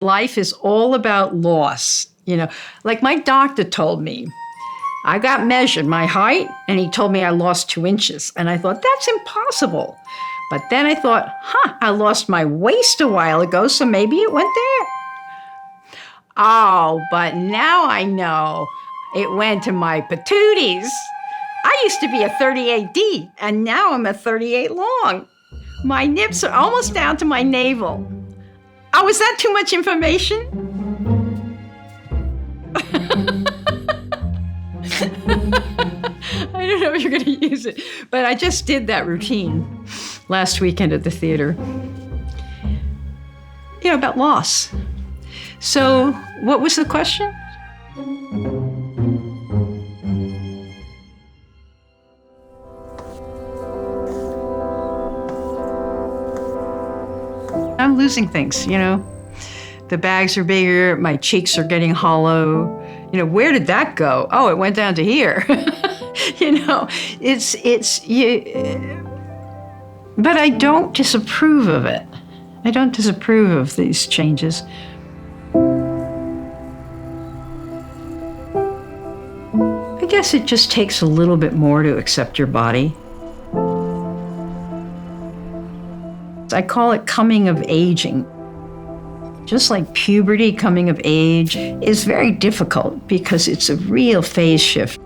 Life is all about loss. Like my doctor told me, I got measured my height and he told me I lost 2 inches. And I thought, that's impossible. But then I thought, I lost my waist a while ago, so maybe it went there. Oh, but now I know it went to my patooties. I used to be a 38D and now I'm a 38 long. My nips are almost down to my navel. Oh, is that too much information? I don't know if you're going to use it, but I just did that routine last weekend at the theater. About loss. So, what was the question? I'm losing things, The bags are bigger, my cheeks are getting hollow. Where did that go? Oh, it went down to here. But I don't disapprove of it. I don't disapprove of these changes. I guess it just takes a little bit more to accept your body. I call it coming of aging. Just like puberty, coming of age is very difficult because it's a real phase shift.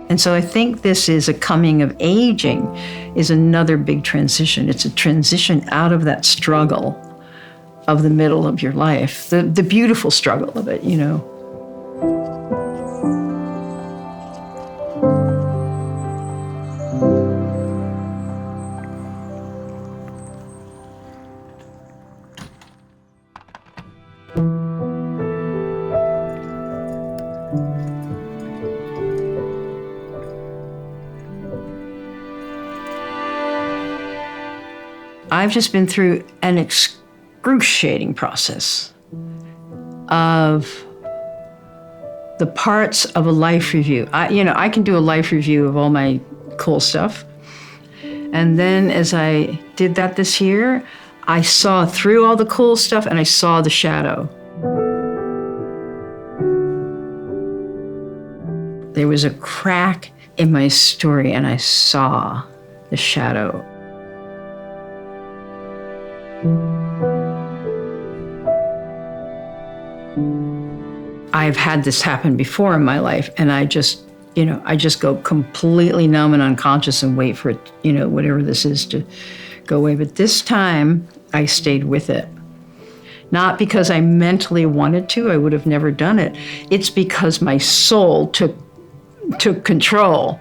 And so I think this is a coming of aging is another big transition. It's a transition out of that struggle of the middle of your life, the beautiful struggle of it, I've just been through an excruciating process of the parts of a life review. I can do a life review of all my cool stuff. And then as I did that this year, I saw through all the cool stuff and I saw the shadow. There was a crack in my story and I saw the shadow. I've had this happen before in my life, and I just go completely numb and unconscious and wait for it, whatever this is to go away. But this time, I stayed with it. Not because I mentally wanted to, I would have never done it. It's because my soul took control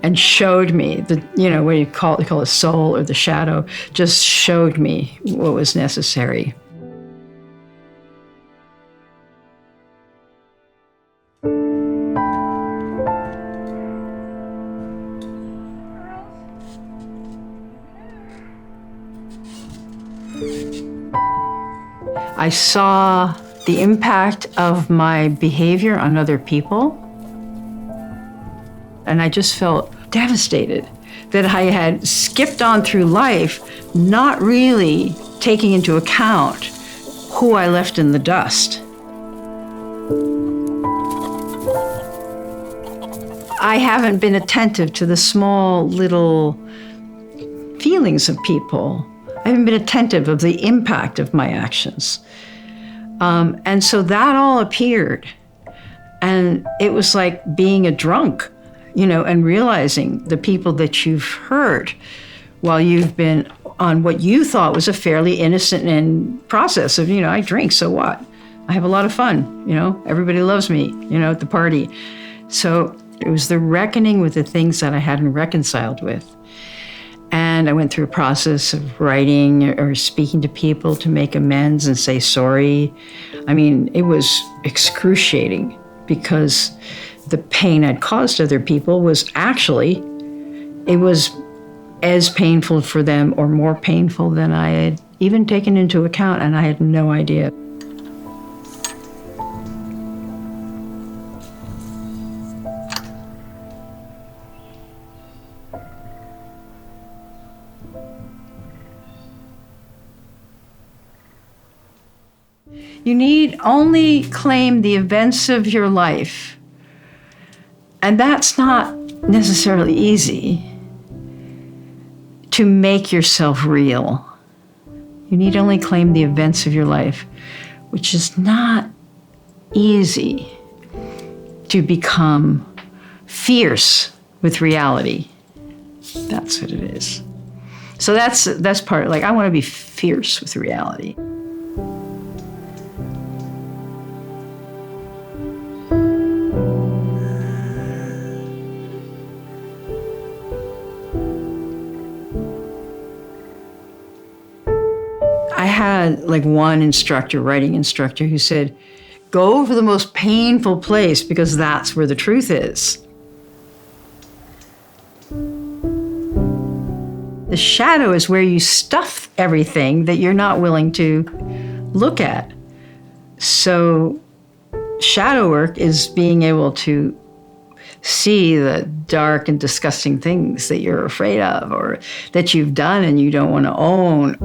and showed me what you call it soul or the shadow, just showed me what was necessary. I saw the impact of my behavior on other people. And I just felt devastated that I had skipped on through life, not really taking into account who I left in the dust. I haven't been attentive to the small little feelings of people. I haven't been attentive of the impact of my actions. And so that all appeared. And it was like being a drunk, and realizing the people that you've hurt while you've been on what you thought was a fairly innocent process of, I drink, so what? I have a lot of fun, everybody loves me, at the party. So it was the reckoning with the things that I hadn't reconciled with. And I went through a process of writing or speaking to people to make amends and say sorry. I mean, it was excruciating because the pain I'd caused other people was actually, it was as painful for them or more painful than I had even taken into account, and I had no idea. You need only claim the events of your life. And that's not necessarily easy, to make yourself real. You need only claim the events of your life, which is not easy, to become fierce with reality. That's what it is. So that's part, like, I want to be fierce with reality. I had like one instructor, writing instructor, who said, go for the most painful place because that's where the truth is. The shadow is where you stuff everything that you're not willing to look at. So shadow work is being able to see the dark and disgusting things that you're afraid of or that you've done and you don't want to own.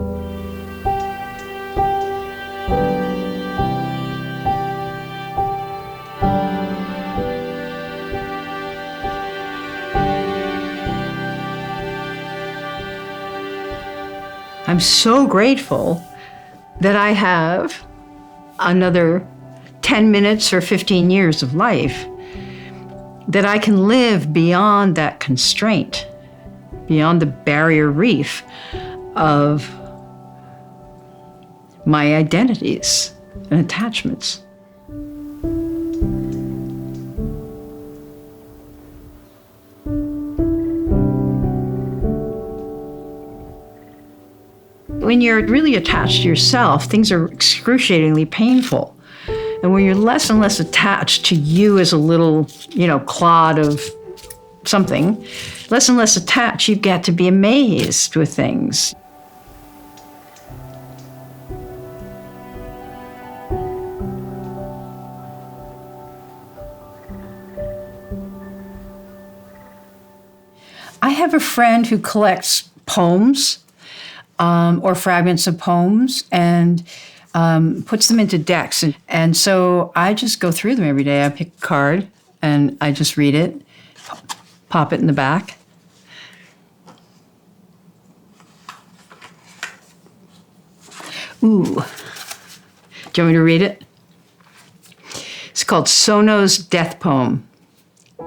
I'm so grateful that I have another 10 minutes or 15 years of life, that I can live beyond that constraint, beyond the barrier reef of my identities and attachments. When you're really attached to yourself, things are excruciatingly painful. And when you're less and less attached to you as a little, clod of something, less and less attached, you get to be amazed with things. I have a friend who collects poems, or fragments of poems, and puts them into decks. And so I just go through them every day. I pick a card and I just read it, pop it in the back. Ooh. Do you want me to read it? It's called Sono's Death Poem.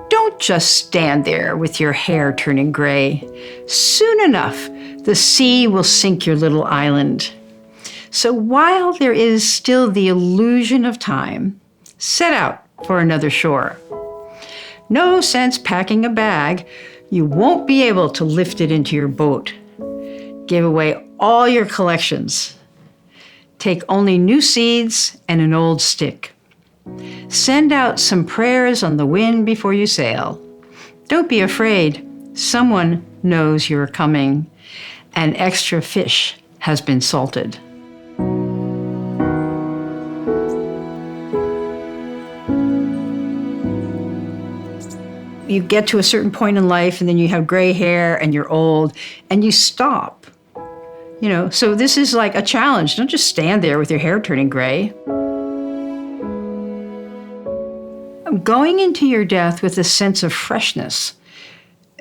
Don't just stand there with your hair turning gray. Soon enough, the sea will sink your little island. So while there is still the illusion of time, set out for another shore. No sense packing a bag. You won't be able to lift it into your boat. Give away all your collections. Take only new seeds and an old stick. Send out some prayers on the wind before you sail. Don't be afraid. Someone knows you're coming. An extra fish has been salted. You get to a certain point in life and then you have gray hair and you're old and you stop. So this is like a challenge. Don't just stand there with your hair turning gray. Going into your death with a sense of freshness,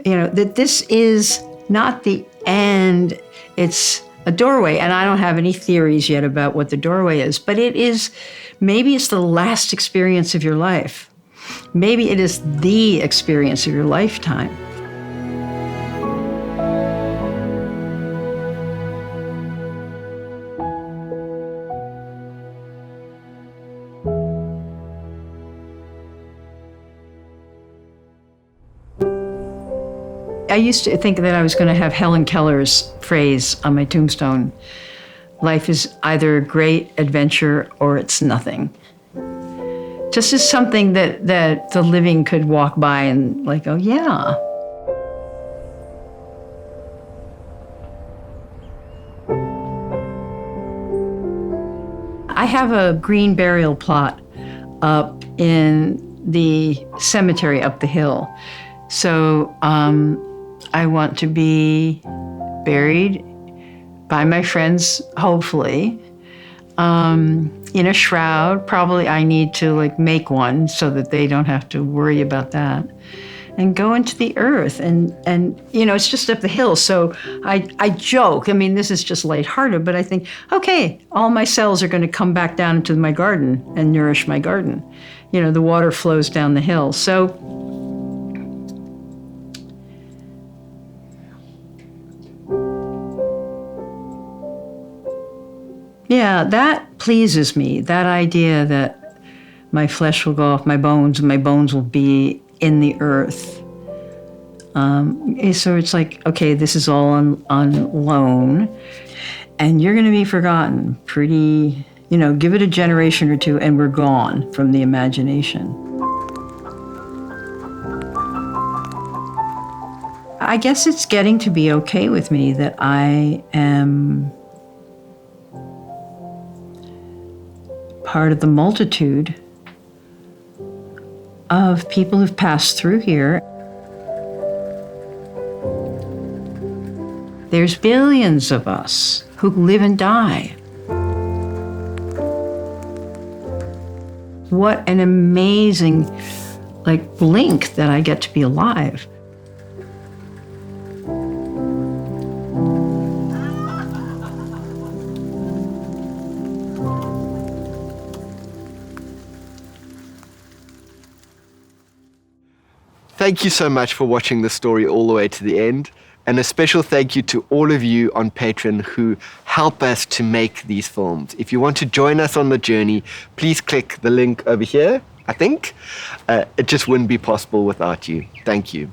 that this is not the end, it's a doorway. And I don't have any theories yet about what the doorway is, but maybe it's the last experience of your life. Maybe it is the experience of your lifetime. I used to think that I was going to have Helen Keller's phrase on my tombstone. Life is either a great adventure or it's nothing. Just as something that the living could walk by and like, oh yeah. I have a green burial plot up in the cemetery up the hill. So I want to be buried by my friends, hopefully, in a shroud. Probably I need to like make one so that they don't have to worry about that. And go into the earth. And you know, it's just up the hill. So I joke, I mean, this is just lighthearted, but I think, okay, all my cells are going to come back down into my garden and nourish my garden. You know, the water flows down the hill. So yeah, that pleases me, that idea that my flesh will go off my bones and my bones will be in the earth. So it's like, okay, this is all on loan, and you're going to be forgotten pretty, you know, give it a generation or two and we're gone from the imagination. I guess it's getting to be okay with me that I am part of the multitude of people who've passed through here. There's billions of us who live and die. What an amazing, like, blink that I get to be alive. Thank you so much for watching the story all the way to the end. And a special thank you to all of you on Patreon who help us to make these films. If you want to join us on the journey, please click the link over here, I think. It just wouldn't be possible without you. Thank you.